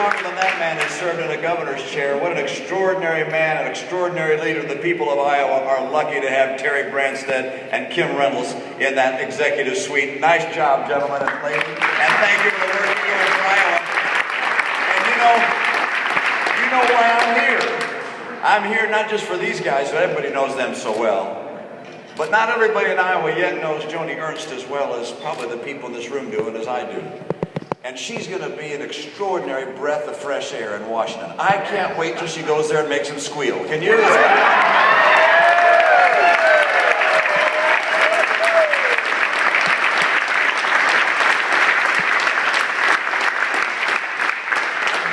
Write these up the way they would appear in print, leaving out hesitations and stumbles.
longer than that man has served in a governor's chair. What an extraordinary man, an extraordinary leader. The people of Iowa are lucky to have Terry Branstad and Kim Reynolds in that executive suite. Nice job, gentlemen and ladies. And thank you for the work you're doing for Iowa. And you know why I'm here. I'm here not just for these guys, but everybody knows them so well. But not everybody in Iowa yet knows Joni Ernst as well as probably the people in this room do and as I do. And she's going to be an extraordinary breath of fresh air in Washington. I can't wait till she goes there and makes them squeal. Can you?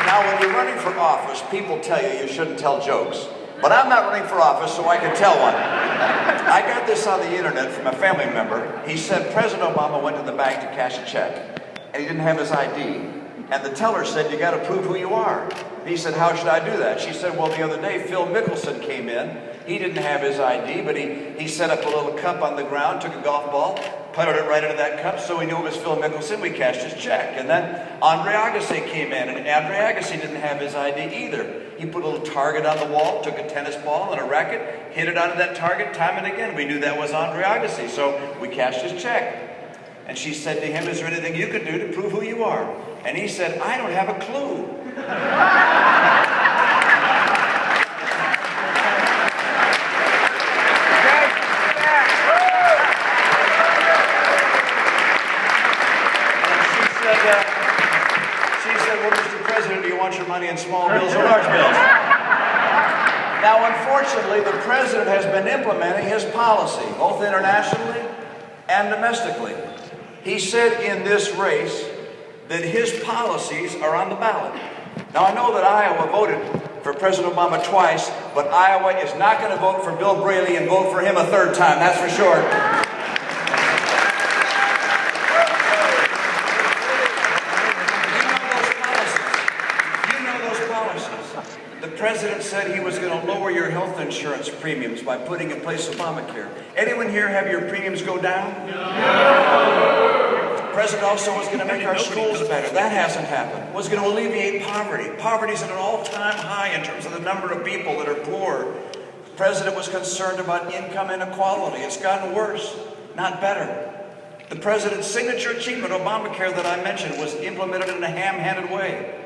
Now, when you're running for office, people tell you shouldn't tell jokes. But I'm not running for office, so I can tell one. I got this on the internet from a family member. He said President Obama went to the bank to cash a check, and he didn't have his ID. And the teller said, you got to prove who you are. He said, how should I do that? She said, well, the other day, Phil Mickelson came in. He didn't have his ID, but he set up a little cup on the ground, took a golf ball, putted it right into that cup, so we knew it was Phil Mickelson. We cashed his check. And then Andre Agassi came in, and Andre Agassi didn't have his ID either. He put a little target on the wall, took a tennis ball and a racket, hit it onto that target time and again. We knew that was Andre Agassi, so we cashed his check. And she said to him, is there anything you could do to prove who you are? And he said, I don't have a clue. She said, well, Mr. President, do you want your money in small bills or large bills? Now, unfortunately, the president has been implementing his policy, both internationally and domestically. He said in this race that his policies are on the ballot. Now, I know that Iowa voted for President Obama twice, but Iowa is not going to vote for Bill Braley and vote for him a third time, that's for sure. The president said he was going to lower your health insurance premiums by putting in place Obamacare. Anyone here have your premiums go down? No. The president also was going to make our schools better. That hasn't happened. Was going to alleviate poverty. Poverty's at an all-time high in terms of the number of people that are poor. The president was concerned about income inequality. It's gotten worse, not better. The president's signature achievement, Obamacare, that I mentioned, was implemented in a ham-handed way.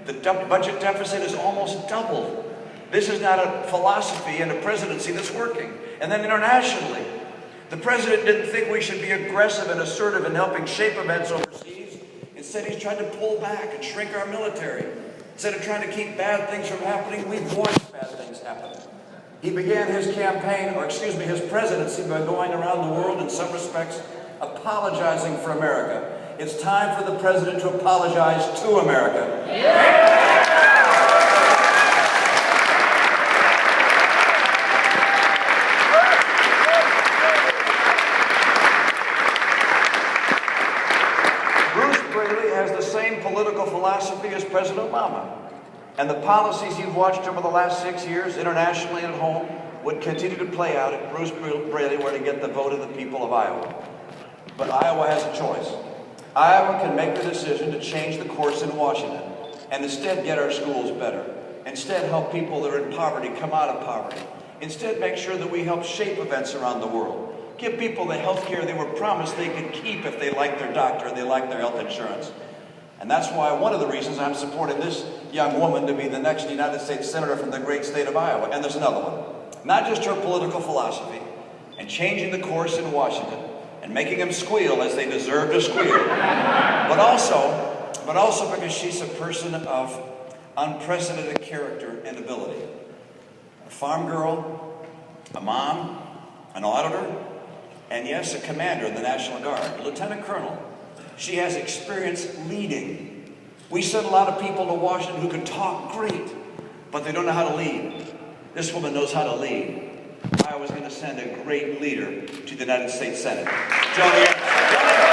The budget deficit is almost doubled. This is not a philosophy and a presidency that's working. And then internationally, the president didn't think we should be aggressive and assertive in helping shape events overseas. Instead, he's trying to pull back and shrink our military. Instead of trying to keep bad things from happening, we've watched bad things happen. He began his his presidency by going around the world in some respects apologizing for America. It's time for the president to apologize to America. Bruce Braley has the same political philosophy as President Obama. And the policies you've watched over the last 6 years, internationally and at home, would continue to play out if Bruce Braley were to get the vote of the people of Iowa. But Iowa has a choice. Iowa can make the decision to change the course in Washington and instead get our schools better. Instead help people that are in poverty come out of poverty. Instead make sure that we help shape events around the world. Give people the health care they were promised they could keep if they like their doctor and they like their health insurance. And that's why one of the reasons I'm supporting this young woman to be the next United States Senator from the great state of Iowa. And there's another one. Not just her political philosophy and changing the course in Washington and making them squeal as they deserve to squeal, but also because she's a person of unprecedented character and ability. A farm girl, a mom, an auditor, and yes, a commander in the National Guard, a lieutenant colonel. She has experience leading. We send a lot of people to Washington who can talk great, but they don't know how to lead. This woman knows how to lead. I was going to send a great leader to the United States Senate. Joni Ernst.